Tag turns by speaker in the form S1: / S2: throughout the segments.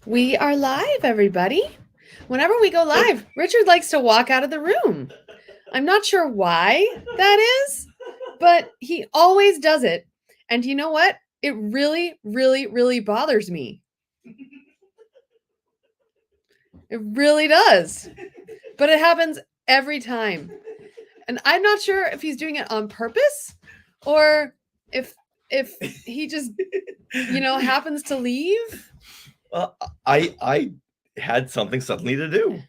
S1: We are live, everybody. Whenever we go live, Richard likes to walk out of the room. I'm not sure why that is, but he always does it. And you know what? It really, really, really bothers me. It really does. But it happens every time. And I'm not sure if he's doing it on purpose or if he just, happens to leave.
S2: I had something suddenly to do.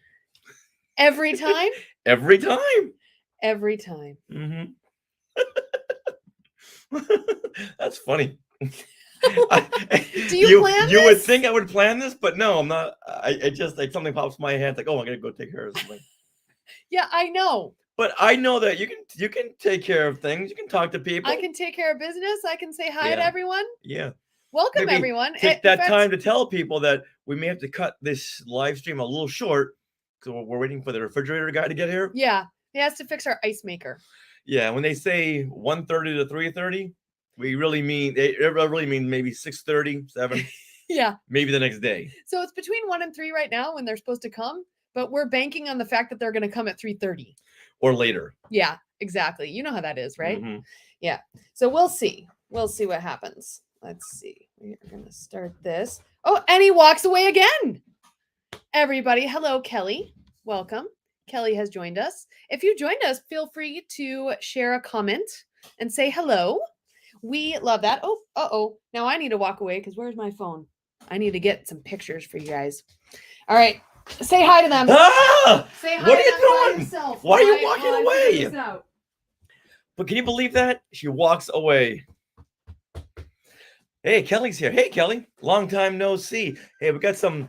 S1: Every time?
S2: Every time.
S1: Every time.
S2: Mm-hmm. That's funny.
S1: Do you plan
S2: You would
S1: this?
S2: think I would plan this, but no, I'm not. I just like something pops in my head, like, oh, I'm gonna go take care of something.
S1: Yeah, I know.
S2: But I know that you can take care of things. You can talk to people.
S1: I can take care of business. I can say hi to everyone.
S2: Yeah.
S1: Welcome,
S2: Maybe
S1: everyone.
S2: take that time to tell people that we may have to cut this live stream a little short because we're waiting for the refrigerator guy to get here.
S1: Yeah, he has to fix our ice maker.
S2: Yeah, when they say 1:30 to 3:30, we really mean it really means maybe 6:30, 7.
S1: Yeah.
S2: Maybe the next day.
S1: So it's between 1 and 3 right now when they're supposed to come, but we're banking on the fact that they're going to come at 3:30
S2: or later.
S1: Yeah, exactly. You know how that is, right?
S2: Mm-hmm.
S1: Yeah. So we'll see. We'll see what happens. Let's see. We are going to start this. Oh, and he walks away again. Everybody, hello, Kelly. Welcome. Kelly has joined us. If you joined us, feel free to share a comment and say hello. We love that. Oh, uh-oh. Now I need to walk away because where's my phone? I need to get some pictures for you guys. All right. Say hi to them.
S2: Ah!
S1: Say hi
S2: what are
S1: to
S2: you
S1: them
S2: doing?
S1: Yourself.
S2: Why are you walking away? But can you believe that? She walks away. Hey, Kelly's here. Hey, Kelly. Long time no see. Hey, we got some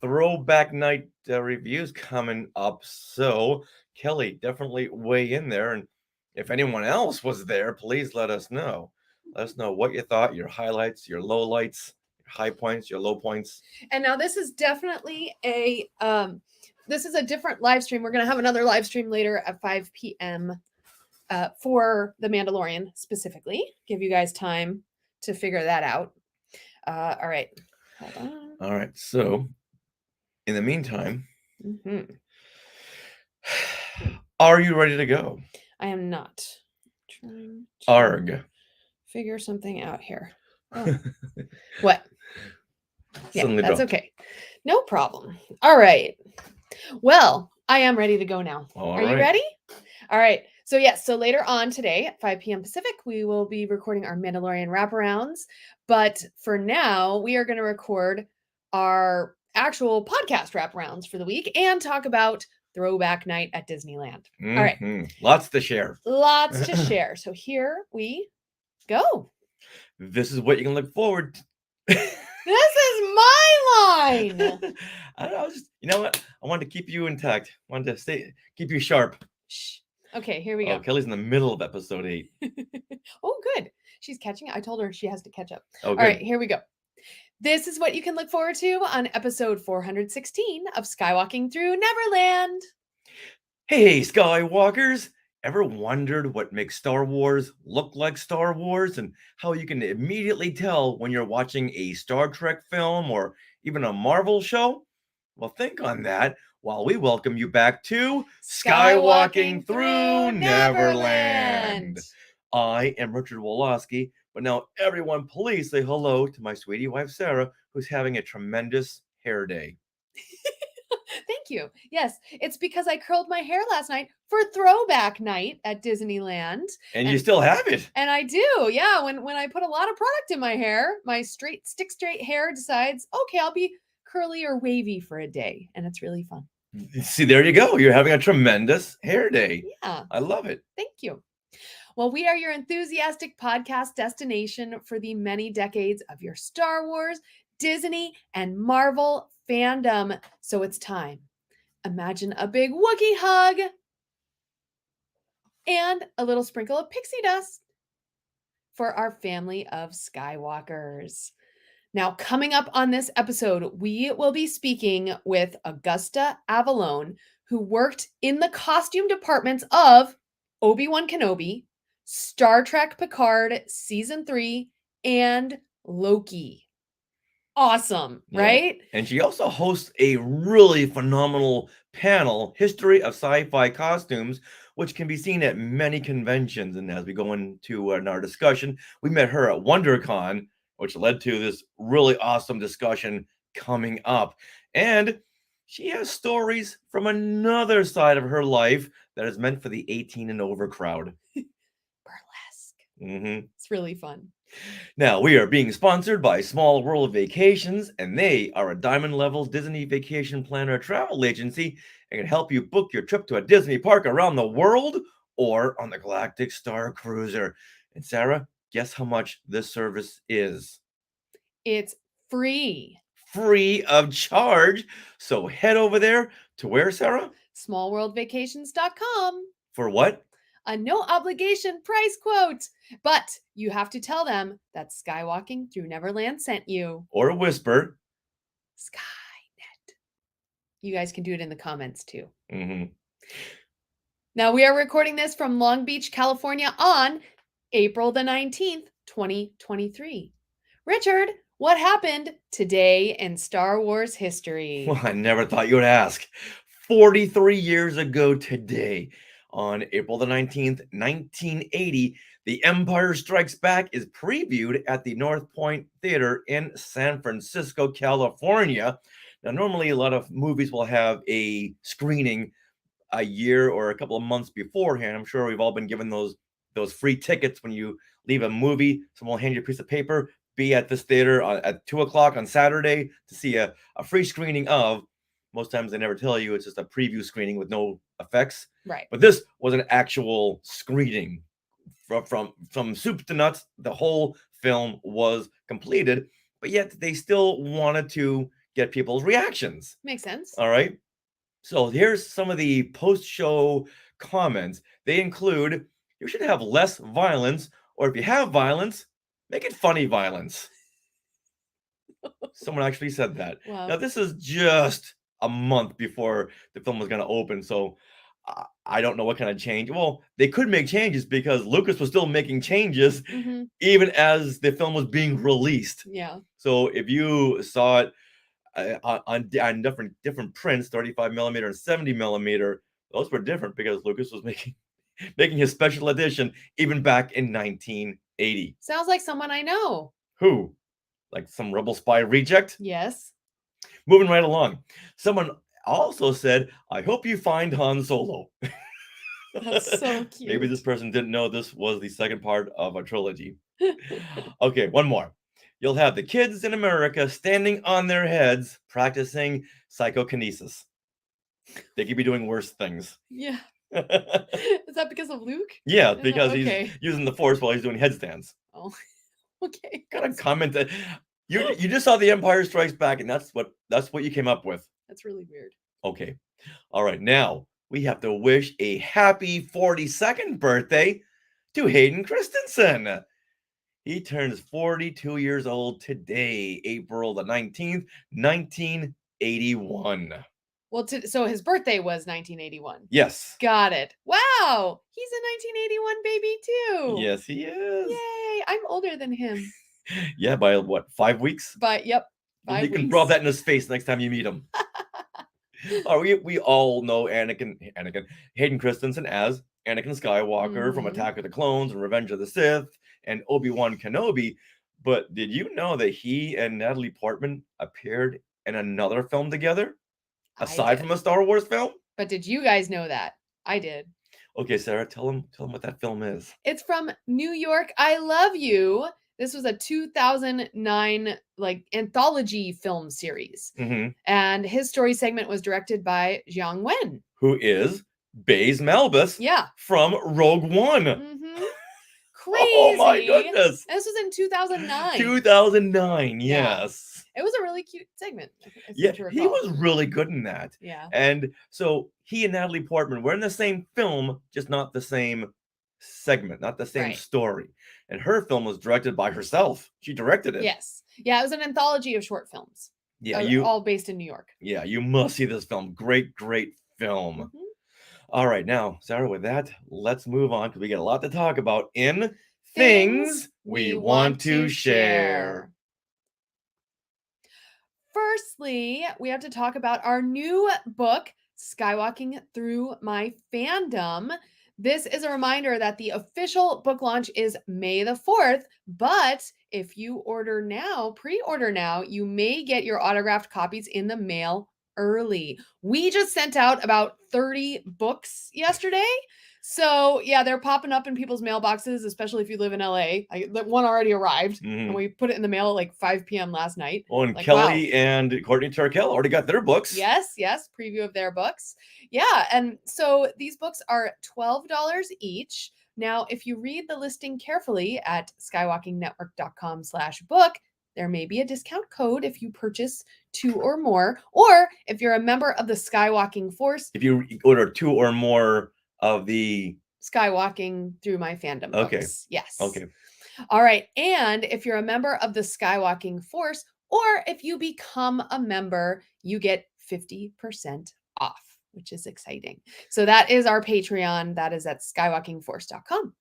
S2: Throwback Night reviews coming up. So, Kelly, definitely weigh in there. And if anyone else was there, please let us know. Let us know what you thought, your highlights, your lowlights, your high points, your low points.
S1: And now this is definitely a different live stream. We're going to have another live stream later at 5 p.m. For The Mandalorian specifically. Give you guys time to figure that out. All right. Hold on.
S2: All right. So, in the meantime, are you ready to go?
S1: I am not. Trying to
S2: Arg.
S1: figure something out here. Oh. What? Yeah,
S2: Suddenly
S1: that's
S2: dropped.
S1: okay. No problem. All right. Well, I am ready to go now. Are you ready? All right. So yes, so later on today at 5 p.m. Pacific, we will be recording our Mandalorian wraparounds. But for now, we are going to record our actual podcast wraparounds for the week and talk about Throwback Night at Disneyland.
S2: Mm-hmm.
S1: All right.
S2: Lots to share.
S1: Lots to share. So here we go.
S2: This is what you can look forward to.
S1: This is my line.
S2: I don't know, you know what? I wanted to keep you intact. I wanted to keep you sharp.
S1: Shh. Okay, here we go.
S2: Kelly's in the middle of episode 8.
S1: Oh, good. She's catching up. I told her she has to catch up.
S2: Oh, good.
S1: All right, here we go. This is what you can look forward to on episode 416 of Skywalking Through Neverland.
S2: Hey, Skywalkers! Ever wondered what makes Star Wars look like Star Wars and how you can immediately tell when you're watching a Star Trek film or even a Marvel show? Well, think on that while we welcome you back to Skywalking Through Neverland. I am Richard Woloski, but now everyone please say hello to my sweetie wife Sarah, who's having a tremendous hair day.
S1: Thank you. Yes, it's because I curled my hair last night for Throwback Night at Disneyland.
S2: And you still have it.
S1: And I do. Yeah, when I put a lot of product in my hair, my stick straight hair decides, okay, I'll be curly or wavy for a day, and it's really fun.
S2: See, there you go. You're having a tremendous hair day.
S1: Yeah.
S2: I love it.
S1: Thank you. Well, we are your enthusiastic podcast destination for the many decades of your Star Wars, Disney, and Marvel fandom. So it's time. Imagine a big Wookiee hug and a little sprinkle of pixie dust for our family of Skywalkers. Now, coming up on this episode, we will be speaking with Augusta Avalone, who worked in the costume departments of Obi-Wan Kenobi, Star Trek Picard Season 3, and Loki. awesome,
S2: Yeah.
S1: right?
S2: And she also hosts a really phenomenal panel, History of Sci-Fi Costumes, which can be seen at many conventions. And as we go into in our discussion, we met her at WonderCon, which led to this really awesome discussion coming up. And she has stories from another side of her life that is meant for the 18 and over crowd.
S1: Burlesque.
S2: Mm-hmm.
S1: It's really fun.
S2: Now, we are being sponsored by Small World Vacations, and they are a diamond level Disney vacation planner travel agency and can help you book your trip to a Disney park around the world or on the Galactic Star Cruiser. And Sarah, guess how much this service is?
S1: It's free.
S2: Free of charge. So head over there to where, Sarah?
S1: Smallworldvacations.com.
S2: For what?
S1: A no obligation price quote. But you have to tell them that Skywalking Through Neverland sent you.
S2: Or whisper.
S1: Skynet. You guys can do it in the comments too.
S2: Mm-hmm.
S1: Now we are recording this from Long Beach, California on April the 19th, 2023. Richard, what happened today in Star Wars history?
S2: Well, I never thought you would ask. 43 years ago today, on April the 19th, 1980, The Empire Strikes Back is previewed at the North Point Theater in San Francisco, California. Now, normally a lot of movies will have a screening a year or a couple of months beforehand. I'm sure we've all been given those free tickets when you leave a movie. Someone will hand you a piece of paper. Be at this theater at 2 o'clock on Saturday to see a free screening of. Most times they never tell you, it's just a preview screening with no effects.
S1: Right.
S2: But this was an actual screening from soup to nuts. The whole film was completed, but yet they still wanted to get people's reactions.
S1: Makes sense.
S2: All right. So here's some of the post-show comments. They include, you should have less violence, or if you have violence, make it funny violence. Someone actually said that.
S1: Wow.
S2: Now, this is just a month before the film was going to open, so I don't know what kind of change. Well, they could make changes because Lucas was still making changes even as the film was being released.
S1: Yeah.
S2: So if you saw it on different prints, 35 millimeter and 70 millimeter, those were different because Lucas was making his special edition even back in 1980.
S1: Sounds like someone I know.
S2: Who? Like some rebel spy reject?
S1: Yes.
S2: Moving right along. Someone also said, I hope you find Han Solo.
S1: That's so cute.
S2: Maybe this person didn't know this was the second part of a trilogy. Okay, one more. You'll have the kids in America standing on their heads practicing psychokinesis. They could be doing worse things.
S1: Yeah. Is that because of Luke?
S2: Yeah, because
S1: okay.
S2: he's using the Force while he's doing headstands.
S1: Oh, okay.
S2: Gotta comment that you just saw The Empire Strikes Back, and that's what you came up with.
S1: That's really weird.
S2: Okay. All right, now we have to wish a happy 42nd birthday to Hayden Christensen. He turns 42 years old today, April the 19th, 1981.
S1: Well, so his birthday was 1981.
S2: Yes.
S1: Got it. Wow. He's a 1981 baby too.
S2: Yes, he is.
S1: Yay. I'm older than him.
S2: Yeah, by what, 5 weeks?
S1: Yep. 5
S2: You can
S1: weeks.
S2: rub that in his face next time you meet him. Oh, we all know Hayden Christensen as Anakin Skywalker from Attack of the Clones and Revenge of the Sith and Obi-Wan Kenobi. But did you know that he and Natalie Portman appeared in another film together? Aside from a Star Wars film?
S1: But did you guys know that? I did.
S2: Okay, Sarah, tell them what that film is.
S1: It's from New York, I Love You. This was a 2009 anthology film series. And his story segment was directed by Jiang Wen.
S2: Who is Baze Malbus from Rogue One.
S1: Crazy.
S2: Oh my goodness.
S1: And this was in 2009.
S2: 2009, yes.
S1: It was a really cute segment.
S2: Yeah, he was really good in that.
S1: Yeah.
S2: And so he and Natalie Portman were in the same film, just not the same segment, not the same story. And her film was directed by herself. She directed it.
S1: Yes. Yeah, it was an anthology of short films.
S2: Yeah,
S1: all based in New York.
S2: Yeah, you must see this film. Great film. All right, now, Sarah, with that, let's move on because we got a lot to talk about in Things We Want to Share.
S1: firstly, we have to talk about our new book, Skywalking Through My Fandom. This is a reminder that the official book launch is May the 4th, but if you order now, pre-order now, you may get your autographed copies in the mail early. We just sent out about 30 books yesterday. So, yeah, they're popping up in people's mailboxes, especially if you live in LA. The one already arrived, and we put it in the mail at like 5 p.m. last night.
S2: Oh, and
S1: Like,
S2: Kelly and Courtney Turkel already got their books.
S1: Yes, preview of their books. Yeah, and so these books are $12 each. Now, if you read the listing carefully at skywalkingnetwork.com/book, there may be a discount code if you purchase 2 or more, or if you're a member of the Skywalking Force.
S2: If you order 2 or more of the
S1: Skywalking Through My Fandom
S2: Okay.
S1: books. Yes.
S2: Okay.
S1: All right. And if you're a member of the Skywalking Force, or if you become a member, you get 50% off, which is exciting. So that is our Patreon. That is at skywalkingforce.com.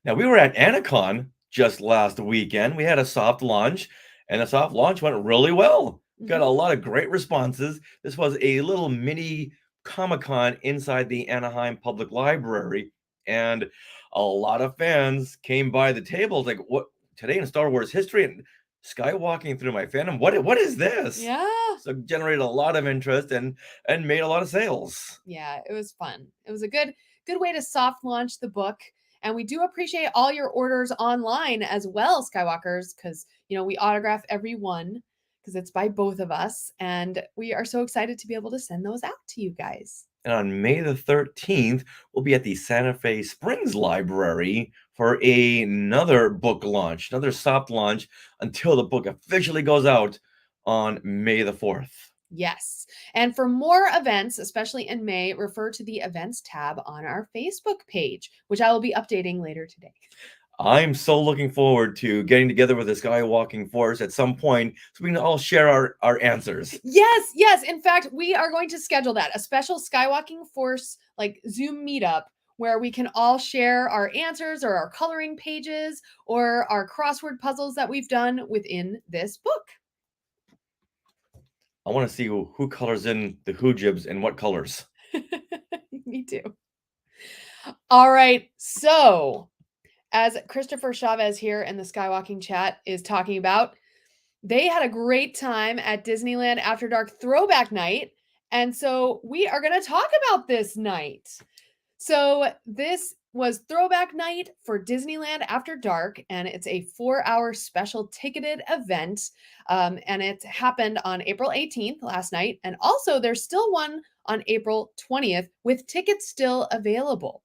S2: Now, we were at Anacon just last weekend. We had a soft launch, and the soft launch went really well. Got a lot of great responses. This was a little mini Comic-Con inside the Anaheim Public Library, and a lot of fans came by the tables like, what, today in Star Wars history and Skywalking Through My Fandom? What is this?
S1: Yeah.
S2: So generated a lot of interest and made a lot of sales.
S1: Yeah, it was fun. It was a good way to soft launch the book. And we do appreciate all your orders online as well, Skywalkers, because, we autograph every one because it's by both of us. And we are so excited to be able to send those out to you guys.
S2: And on May the 13th, we'll be at the Santa Fe Springs Library for another book launch, another soft launch until the book officially goes out on May the 4th.
S1: Yes. And for more events, especially in May, refer to the events tab on our Facebook page, which I will be updating later today.
S2: I'm so looking forward to getting together with the Skywalking Force at some point so we can all share our answers.
S1: Yes. In fact, we are going to schedule that, a special Skywalking Force like Zoom meetup where we can all share our answers or our coloring pages or our crossword puzzles that we've done within this book.
S2: I want to see who colors in the hoojibs and what colors.
S1: Me too. All right. So, as Christopher Chavez here in the Skywalking chat is talking about, they had a great time at Disneyland After Dark Throwback Night. And so we are going to talk about this night. So this was Throwback Night for Disneyland After Dark, and it's a 4-hour special ticketed event. And it happened on April 18th last night. And also there's still one on April 20th with tickets still available.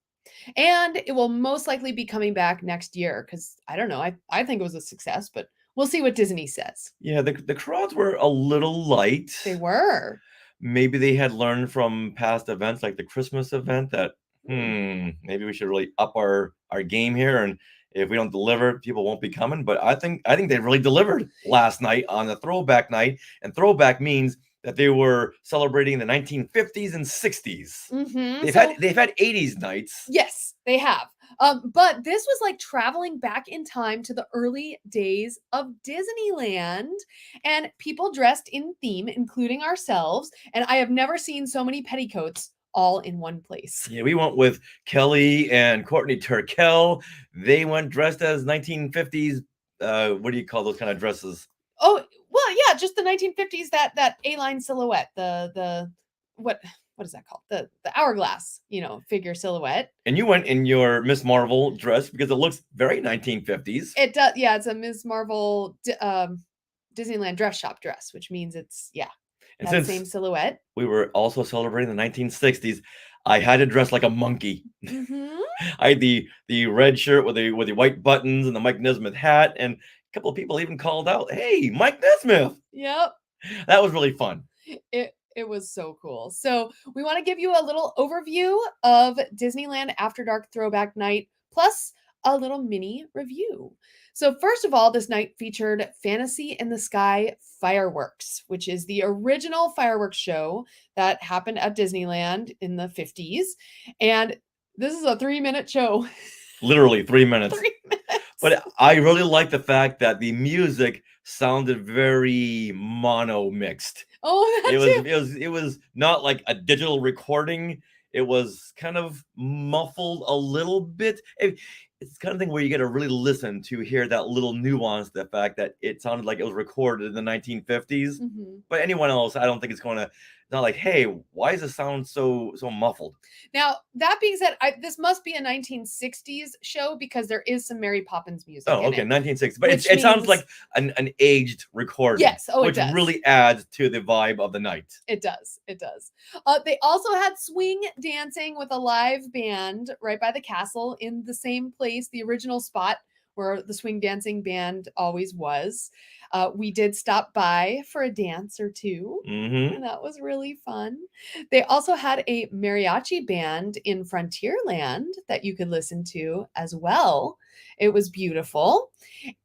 S1: And it will most likely be coming back next year because I don't know. I think it was a success, but we'll see what Disney says.
S2: Yeah, the crowds were a little light.
S1: They were.
S2: Maybe they had learned from past events like the Christmas event that, maybe we should really up our game here. And if we don't deliver, people won't be coming. But I think they really delivered last night on the Throwback Night. And throwback means that they were celebrating the 1950s and 60s. They've had 80s nights.
S1: Yes, they have. But this was like traveling back in time to the early days of Disneyland, and people dressed in theme, including ourselves. And I have never seen so many petticoats all in one place.
S2: Yeah, we went with Kelly and Courtney Turkel. They went dressed as 1950s. What do you call those kind of dresses?
S1: Oh, well, yeah, just the 1950s, that A-line silhouette, the what is that called? The hourglass, figure silhouette.
S2: And you went in your Miss Marvel dress because it looks very 1950s.
S1: It does, yeah, it's a Miss Marvel Disneyland dress shop dress, which means it's,
S2: and
S1: that same silhouette.
S2: We were also celebrating the 1960s. I had to dress like a monkey. I had the red shirt with the white buttons and the Mike Nesmith hat, and a couple of people even called out, "Hey, Mike Nesmith!"
S1: Yep,
S2: that was really fun.
S1: It was so cool. So we want to give you a little overview of Disneyland After Dark Throwback Night, plus a little mini review. So first of all, this night featured Fantasy in the Sky Fireworks, which is the original fireworks show that happened at Disneyland in the 50s. And this is a 3-minute show.
S2: Literally 3 minutes.
S1: 3 minutes.
S2: But I really like the fact that the music sounded very mono mixed.
S1: Oh, that
S2: It was
S1: too.
S2: it was not like a digital recording. It was kind of muffled a little bit. It's the kind of thing where you got to really listen to hear that little nuance, the fact that it sounded like it was recorded in the 1950s.
S1: Mhm.
S2: But anyone else, I don't think it's going to. It's not like, hey, why does it sound so muffled?
S1: Now, that being said, this must be a 1960s show because there is some Mary Poppins music
S2: Oh,
S1: in
S2: okay,
S1: it.
S2: 1960. But
S1: Which
S2: it sounds
S1: means
S2: like an aged recording,
S1: yes, oh, it
S2: which
S1: does.
S2: really adds to the vibe of the night.
S1: It does. It does. They also had swing dancing with a live band right by the castle in the same place, the original spot where the swing dancing band always was. We did stop by for a dance or two,
S2: Mm-hmm.
S1: and that was really fun. They also had a mariachi band in Frontierland that you could listen to as well. It was beautiful.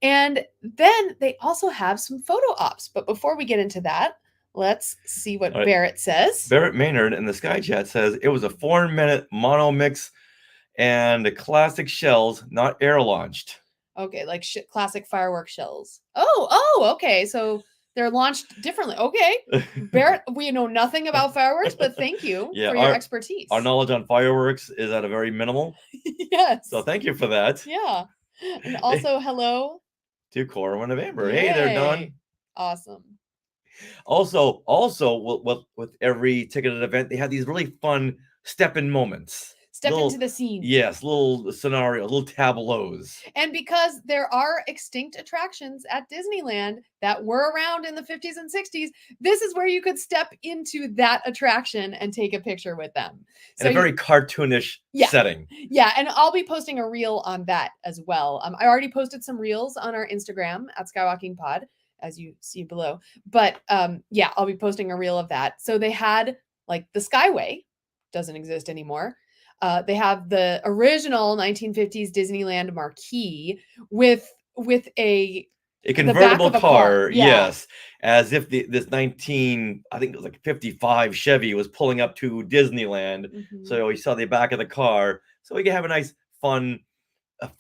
S1: And then they also have some photo ops. But before we get into that, let's see what
S2: All right.
S1: Barrett says.
S2: Barrett Maynard in the Sky Chat says it was a 4-minute mono mix and the classic shells, not air launched.
S1: Okay, like classic firework shells. Oh, okay. So they're launched differently. Okay. Barrett, we know nothing about fireworks, but thank you
S2: Yeah,
S1: for your expertise.
S2: Our knowledge on fireworks is at a very minimal.
S1: Yes.
S2: So thank you for that.
S1: Yeah. And also, hello
S2: to Corwin of Amber. Hey there, Don.
S1: Awesome.
S2: Also, with every ticketed event, they had these really fun step-in moments.
S1: Step into the scene.
S2: Yes, little scenarios, little tableaus.
S1: And because there are extinct attractions at Disneyland that were around in the 50s and 60s, this is where you could step into that attraction and take a picture with them.
S2: So in a very cartoonish setting.
S1: Yeah, and I'll be posting a reel on that as well. I already posted some reels on our Instagram at Skywalking Pod, as you see below. But yeah, I'll be posting a reel of that. So they had like the Skyway, doesn't exist anymore. They have the original 1950s Disneyland marquee with a
S2: convertible car, yes, as if this I think it was like 55 Chevy was pulling up to Disneyland. Mm-hmm. So you saw the back of the car, so we can have a nice fun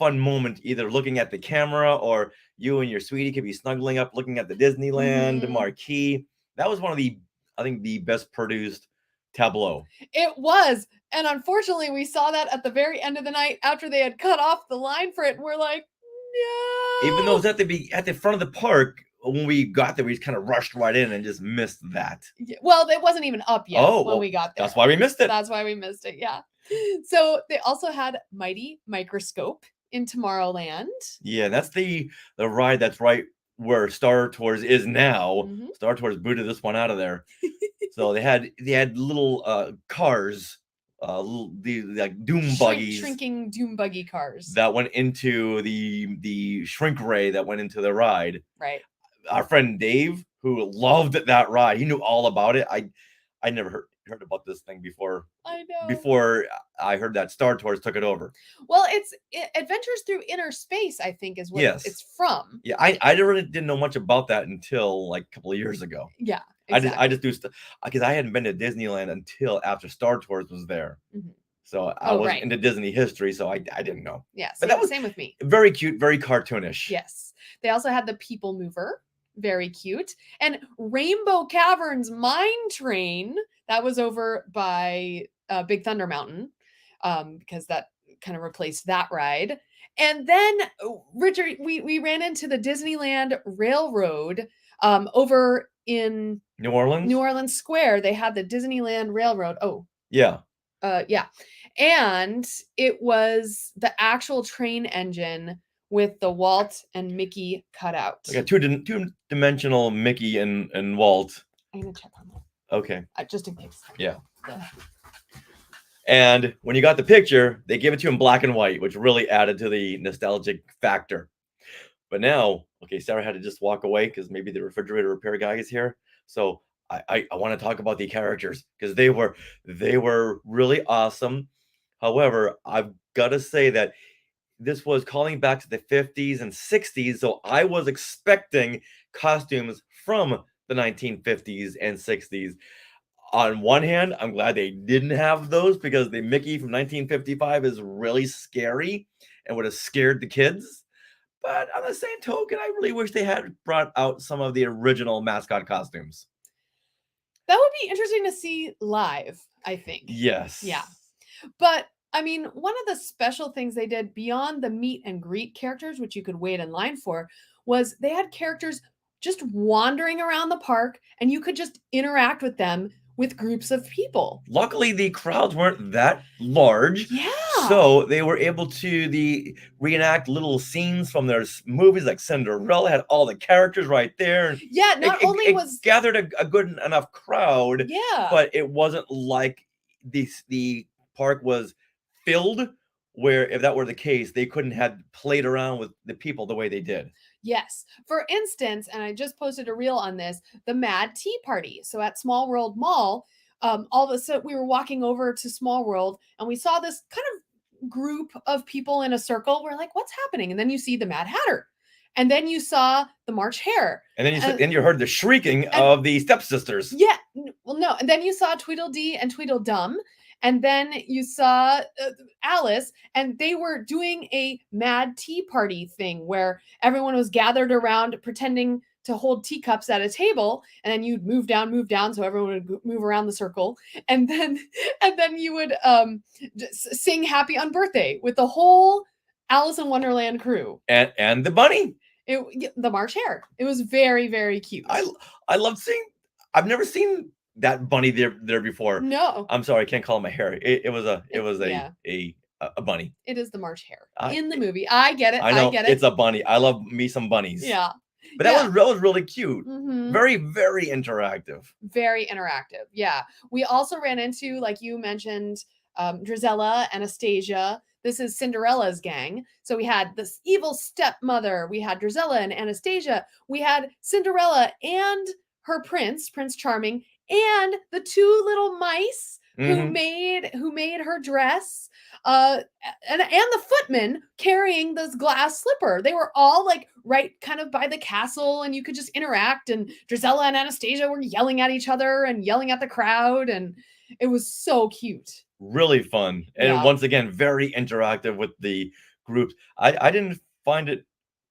S2: moment, either looking at the camera or you and your sweetie could be snuggling up looking at the Disneyland marquee. That was one of the, I think, the best produced tableau.
S1: It was. And unfortunately, we saw that at the very end of the night after they had cut off the line for it. And we're like, no.
S2: Even though it was at the front of the park, when we got there, we just kind of rushed right in and just missed that.
S1: Yeah, well, it wasn't even up yet when we got there.
S2: That's why we missed it.
S1: That's why we missed it. Yeah. So they also had Mighty Microscope in Tomorrowland.
S2: Yeah, that's the ride that's right where Star Tours is now. Mm-hmm. Star Tours booted this one out of there. So they had little cars, like doom buggies,
S1: shrinking doom buggy cars
S2: that went into the shrink ray that went into the ride.
S1: Right.
S2: Our friend Dave, who loved that ride, he knew all about it. I never heard about this thing before.
S1: I know.
S2: Before I heard that Star Tours took it over.
S1: Well, it's Adventures Through Inner Space, I think, is what it's from.
S2: Yeah, I really didn't know much about that until like a couple of years ago.
S1: Yeah, exactly.
S2: I just do stuff because I hadn't been to Disneyland until after Star Tours was there. Mm-hmm. So I was into Disney history, so I didn't know.
S1: Yeah, but that was same with me.
S2: Very cute, very cartoonish.
S1: Yes. They also had the People Mover. Very cute. And Rainbow Caverns Mine Train, that was over by Big Thunder Mountain, because that kind of replaced that ride. And then, Richard, we ran into the Disneyland Railroad over in
S2: New Orleans
S1: Square. They had the Disneyland Railroad. Oh.
S2: Yeah.
S1: Yeah. And it was the actual train engine with the Walt and Mickey cut out.
S2: Like a two-dimensional Mickey and Walt.
S1: I'm going to check on that.
S2: Okay.
S1: Just in case.
S2: Yeah. And when you got the picture, they gave it to you in black and white, which really added to the nostalgic factor. But now, okay, Sarah had to just walk away because maybe the refrigerator repair guy is here. So I want to talk about the characters because they were really awesome. However, I've got to say that this was calling back to the 50s and 60s, so I was expecting costumes from the 1950s and 60s. On one hand, I'm glad they didn't have those because the Mickey from 1955 is really scary and would have scared the kids. But on the same token, I really wish they had brought out some of the original mascot costumes.
S1: That would be interesting to see live, I think.
S2: Yes.
S1: Yeah. But I mean, one of the special things they did beyond the meet and greet characters, which you could wait in line for, was they had characters just wandering around the park and you could just interact with them with groups of people.
S2: Luckily, the crowds weren't that large,
S1: Yeah.
S2: so they were able to reenact little scenes from their movies, like Cinderella had all the characters right there. And
S1: Yeah, not only
S2: it
S1: was
S2: gathered a good enough crowd,
S1: yeah.
S2: but it wasn't like the park was filled. Where if that were the case, they couldn't have played around with the people the way they did.
S1: Yes. For instance, and I just posted a reel on this, the Mad Tea Party. So at Small World Mall, all of a sudden we were walking over to Small World and we saw this kind of group of people in a circle. We're like, what's happening? And then you see the Mad Hatter. And then you saw the March Hare.
S2: And then you heard the shrieking of the stepsisters.
S1: Yeah. Well, no. And then you saw Tweedledee and Tweedledum. And then you saw Alice, and they were doing a Mad Tea Party thing where everyone was gathered around pretending to hold teacups at a table, and then you'd move down, so everyone would move around the circle, and then you would sing "Happy Unbirthday" with the whole Alice in Wonderland crew
S2: and the bunny.
S1: The March Hare. It was very, very cute.
S2: I love seeing. I've never seen that bunny there before.
S1: No,
S2: I'm sorry, I can't call him a hare. It was a bunny.
S1: It is the March Hare in the movie. I get it.
S2: I know,
S1: I get it.
S2: It's a bunny. I love me some bunnies.
S1: Yeah,
S2: but that was really cute.
S1: Mm-hmm.
S2: Very, very interactive.
S1: Very interactive. Yeah, we also ran into, like you mentioned, Drizella, Anastasia. This is Cinderella's gang. So we had this evil stepmother. We had Drizella and Anastasia. We had Cinderella and her prince, Prince Charming, and the two little mice who made her dress, and the footman carrying this glass slipper. They were all like right kind of by the castle, and you could just interact. And Drizella and Anastasia were yelling at each other and yelling at the crowd, and it was so cute.
S2: Really fun, and once again, very interactive with the groups. I didn't find it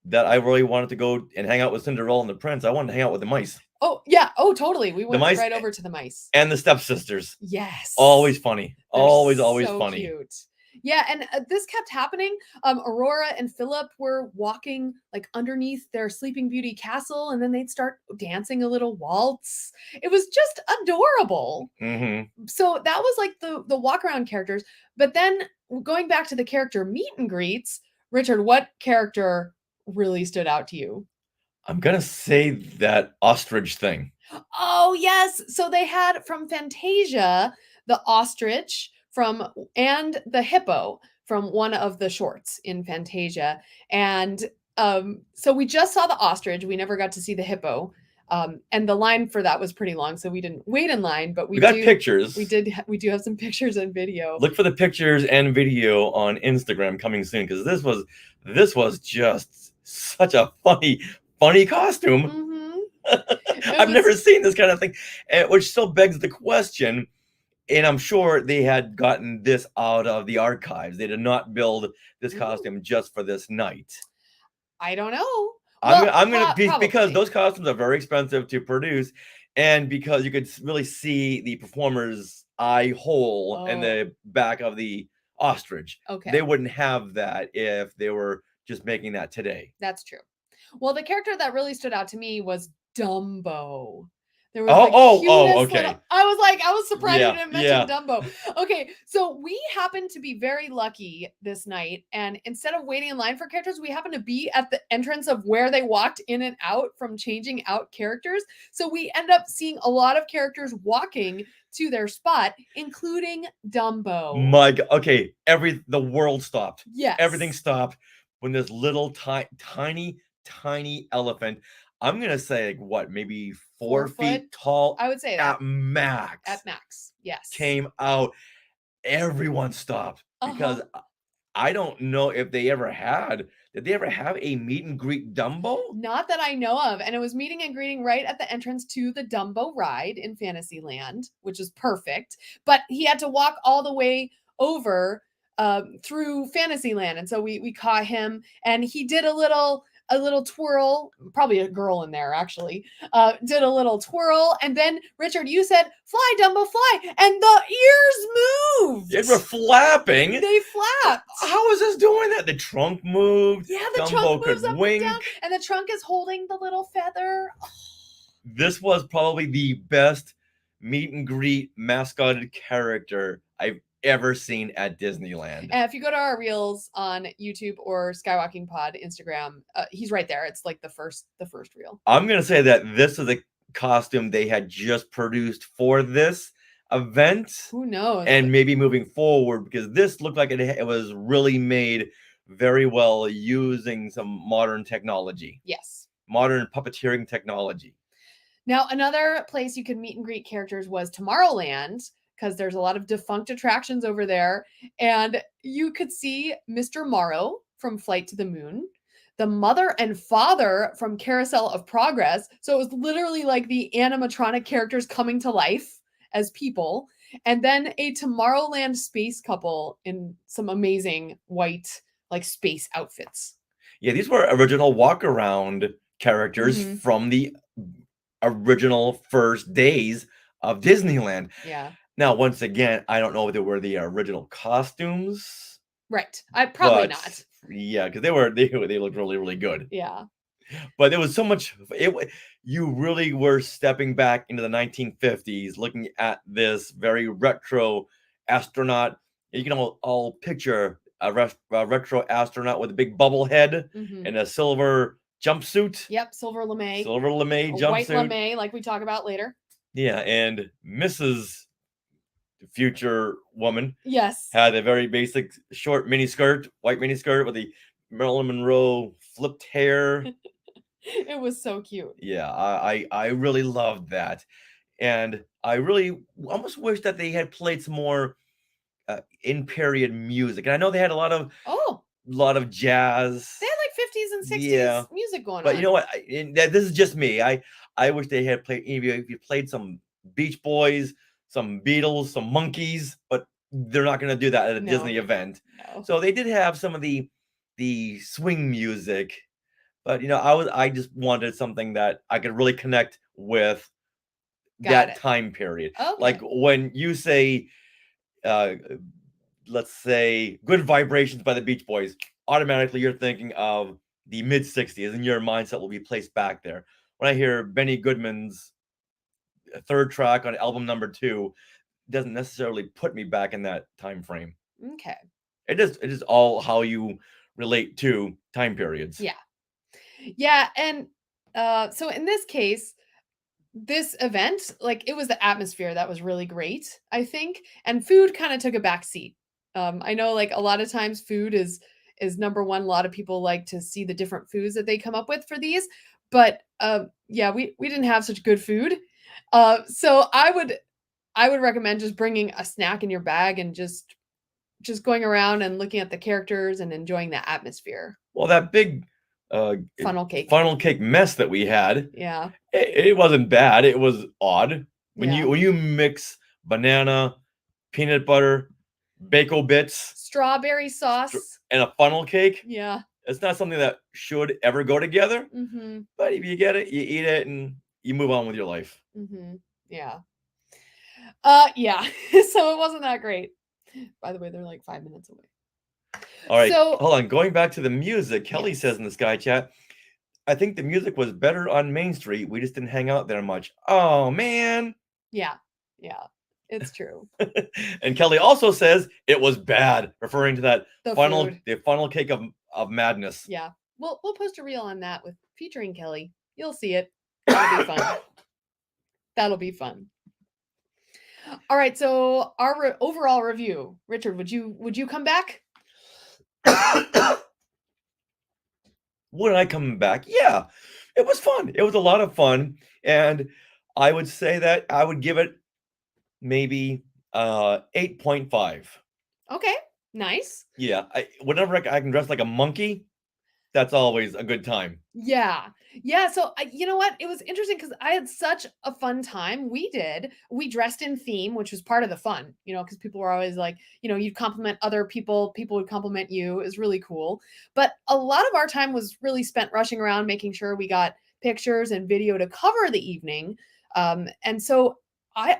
S2: that I really wanted to go and hang out with Cinderella and the prince. I wanted to hang out with the mice.
S1: Oh, yeah. Oh, totally. We went right over to the mice.
S2: And the stepsisters.
S1: Yes.
S2: Always funny.
S1: They're
S2: always
S1: so
S2: funny.
S1: Cute. Yeah, and this kept happening. Aurora and Philip were walking like underneath their Sleeping Beauty castle, and then they'd start dancing a little waltz. It was just adorable.
S2: Mm-hmm.
S1: So that was like the walk around characters. But then going back to the character meet and greets, Richard, what character really stood out to you?
S2: I'm gonna say that ostrich thing.
S1: Oh yes, so they had from Fantasia the ostrich and the hippo from one of the shorts in Fantasia, and so we just saw the ostrich. We never got to see the hippo, and the line for that was pretty long, so we didn't wait in line. But we
S2: got pictures.
S1: We do have some pictures and video.
S2: Look for the pictures and video on Instagram coming soon, because this was just such a funny costume.
S1: Mm-hmm.
S2: I've never seen this kind of thing, which still begs the question, and I'm sure they had gotten this out of the archives. They did not build this costume just for this night.
S1: I don't know.
S2: I'm gonna because those costumes are very expensive to produce, and because you could really see the performer's eye hole in the back of the ostrich.
S1: Okay.
S2: They wouldn't have that if they were just making that today.
S1: That's true. Well, the character that really stood out to me was Dumbo. There was
S2: okay.
S1: I was surprised you didn't mention Dumbo. Okay, so we happened to be very lucky this night, and instead of waiting in line for characters, we happened to be at the entrance of where they walked in and out from changing out characters. So we end up seeing a lot of characters walking to their spot, including Dumbo.
S2: My God. Okay, the world stopped.
S1: Yes.
S2: Everything stopped when this little tiny elephant, I'm gonna say like what, maybe 4 feet tall.
S1: I would say
S2: that. At max,
S1: yes.
S2: Came out. Everyone stopped because I don't know if they ever had. Did they ever have a meet and greet Dumbo?
S1: Not that I know of. And it was meeting and greeting right at the entrance to the Dumbo ride in Fantasyland, which is perfect. But he had to walk all the way over through Fantasyland. And so we caught him, and he did a little a little twirl, probably a girl in there actually, did a little twirl. And then, Richard, you said, fly, Dumbo, fly. And the ears moved.
S2: They were flapping.
S1: They flapped.
S2: How is this doing that? The trunk moved.
S1: Yeah, the
S2: Dumbo
S1: trunk
S2: could
S1: moves up
S2: wink.
S1: and down. And the trunk is holding the little feather.
S2: This was probably the best meet and greet mascotted character I've ever seen at Disneyland.
S1: And if you go to our reels on YouTube or Skywalking Pod Instagram, he's right there. It's like the first reel.
S2: I'm gonna say that this is a costume they had just produced for this event.
S1: Who knows?
S2: And maybe moving forward, because this looked like it was really made very well using some modern technology.
S1: Yes.
S2: Modern puppeteering technology.
S1: Now, another place you could meet and greet characters was Tomorrowland, because there's a lot of defunct attractions over there. And you could see Mr. Morrow from Flight to the Moon, the mother and father from Carousel of Progress. So it was literally like the animatronic characters coming to life as people. And then a Tomorrowland space couple in some amazing white, like, space outfits.
S2: Yeah, these were original walk-around characters
S1: Mhm.
S2: from the original first days of Disneyland.
S1: Yeah.
S2: Now, once again, I don't know if they were the original costumes.
S1: Right. I probably
S2: but
S1: not.
S2: Yeah, because they looked really, really good.
S1: Yeah.
S2: But there was so much. You really were stepping back into the 1950s, looking at this very retro astronaut. You can all picture a retro astronaut with a big bubble head
S1: Mhm.
S2: and a silver jumpsuit.
S1: Yep. Silver lame.
S2: Silver lame
S1: A white
S2: jumpsuit.
S1: lame, like we talk about later.
S2: Yeah, and Mrs. Future Woman
S1: Yes.
S2: had a very basic short mini skirt, white mini skirt with the Marilyn Monroe flipped hair.
S1: It was so cute.
S2: Yeah, I really loved that. And I really almost wish that they had played some more in period music. And I know they had a lot of jazz.
S1: They had like 50s and 60s
S2: Yeah.
S1: music going on.
S2: But you know what? This is just me. I wish they had played if you played some Beach Boys, some Beatles, some Monkeys, but they're not going to do that at a Disney event.
S1: No.
S2: So they did have some of the swing music, but I just wanted something that I could really connect with that time period.
S1: Okay.
S2: Like when you say let's say Good Vibrations by the Beach Boys, automatically you're thinking of the mid 60s and your mindset will be placed back there. When I hear Benny Goodman's third track on album number 2, it doesn't necessarily put me back in that time frame.
S1: Okay.
S2: It is all how you relate to time periods.
S1: Yeah. Yeah. And so in this case, this event, like, it was the atmosphere that was really great, I think. And food kind of took a back seat. I know, like, a lot of times food is number one. A lot of people like to see the different foods that they come up with for these. But yeah, we didn't have such good food. So I would recommend just bringing a snack in your bag and just going around and looking at the characters and enjoying the atmosphere.
S2: Well, that big
S1: funnel cake
S2: mess that we had.
S1: Yeah.
S2: It wasn't bad. It was odd. When
S1: Yeah.
S2: you mix banana, peanut butter, bacon bits,
S1: strawberry sauce,
S2: and a funnel cake.
S1: Yeah.
S2: It's not something that should ever go together.
S1: Mm-hmm.
S2: But if you get it, you eat it and you move on with your life.
S1: Mm-hmm. Yeah. Yeah. So it wasn't that great. By the way, they're like 5 minutes away.
S2: All right.
S1: So,
S2: hold on. Going back to the music, Kelly says in the Sky Chat, I think the music was better on Main Street. We just didn't hang out there much. Oh, man.
S1: Yeah. Yeah. It's true.
S2: And Kelly also says it was bad, referring to that
S1: The
S2: funnel cake of madness.
S1: Yeah. We'll post a reel on that featuring Kelly. You'll see it. That'll be fun. That'll be fun. All right. So our overall review, Richard, would you come back?
S2: Would I come back? Yeah, it was fun. It was a lot of fun. And I would say that I would give it maybe 8.5.
S1: Okay, nice.
S2: Yeah, whenever I can dress like a monkey, that's always a good time.
S1: Yeah. Yeah, so you know what? It was interesting because I had such a fun time. We dressed in theme, which was part of the fun, because people were always like, you'd compliment other people, people would compliment you. It was really cool. But a lot of our time was really spent rushing around, making sure we got pictures and video to cover the evening. And so I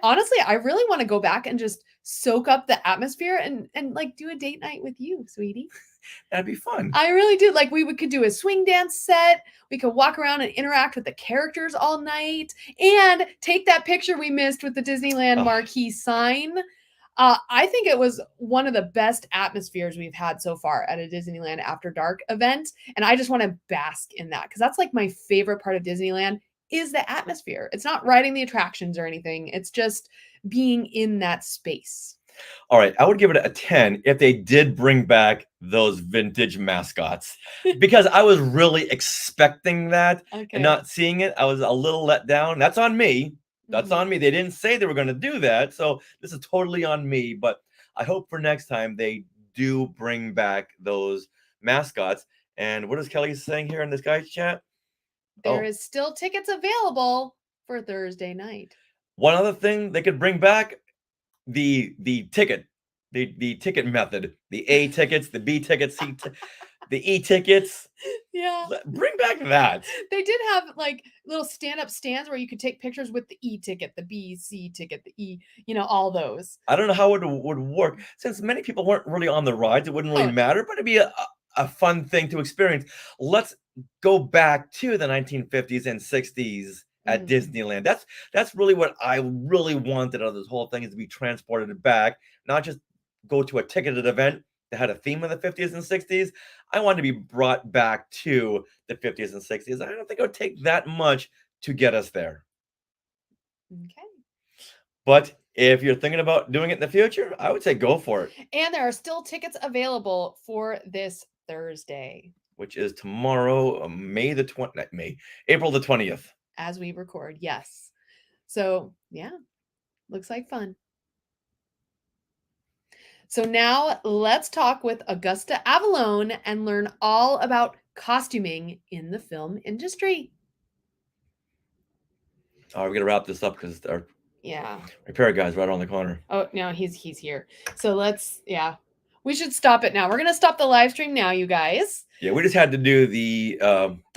S1: really want to go back and just soak up the atmosphere and like do a date night with you, sweetie.
S2: That'd be fun.
S1: I really do. Like could do a swing dance set. We could walk around and interact with the characters all night and take that picture we missed with the Disneyland
S2: Oh,
S1: marquee sign. I think it was one of the best atmospheres we've had so far at a Disneyland After Dark event. And I just want to bask in that because that's like my favorite part of Disneyland is the atmosphere. It's not riding the attractions or anything. It's just being in that space.
S2: all right. I would give it a 10 if they did bring back those vintage mascots because I was really expecting that
S1: Okay.
S2: and not seeing it. I was a little let down. That's on me. That's on me. They didn't say they were going to do that. So this is totally on me. But I hope for next time they do bring back those mascots. And what is Kelly saying here in this guy's chat?
S1: There is still tickets available for Thursday night.
S2: One other thing they could bring back, the ticket, the ticket method, the A tickets, the B tickets, the E tickets.
S1: Yeah.
S2: Bring back that.
S1: They did have like little stand-up stands where you could take pictures with the E ticket, the B, C ticket, the E, all those.
S2: I don't know how it would work since many people weren't really on the rides. It wouldn't really matter, but it'd be a fun thing to experience. Let's go back to the 1950s and 60s at Disneyland. That's really what I really wanted out of this whole thing, is to be transported back, not just go to a ticketed event that had a theme of the 50s and 60s. I wanted to be brought back to the 50s and 60s. I don't think it would take that much to get us there.
S1: Okay.
S2: But if you're thinking about doing it in the future, I would say go for it.
S1: And there are still tickets available for this Thursday,
S2: which is tomorrow, April the 20th.
S1: As we record, yes. So, yeah, looks like fun. So now let's talk with Augusta Avalone and learn all about costuming in the film industry.
S2: Oh, we're gonna wrap this up because our
S1: Yeah.
S2: repair guy's right on the corner.
S1: Oh no, he's here. So we should stop it now. We're gonna stop the live stream now, you guys.
S2: Yeah, we just had to do the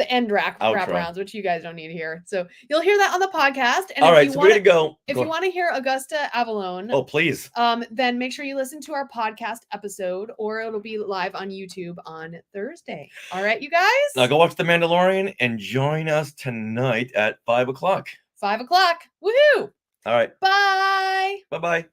S1: end wraparounds, which you guys don't need to hear. So you'll hear that on the podcast. And
S2: all right, so we're gonna go.
S1: If you want to hear Augusta Avalone,
S2: oh please,
S1: then make sure you listen to our podcast episode, or it'll be live on YouTube on Thursday. All right, you guys.
S2: Now go watch The Mandalorian and join us tonight at 5 o'clock.
S1: 5 o'clock. Woohoo!
S2: All right.
S1: Bye.
S2: Bye-bye.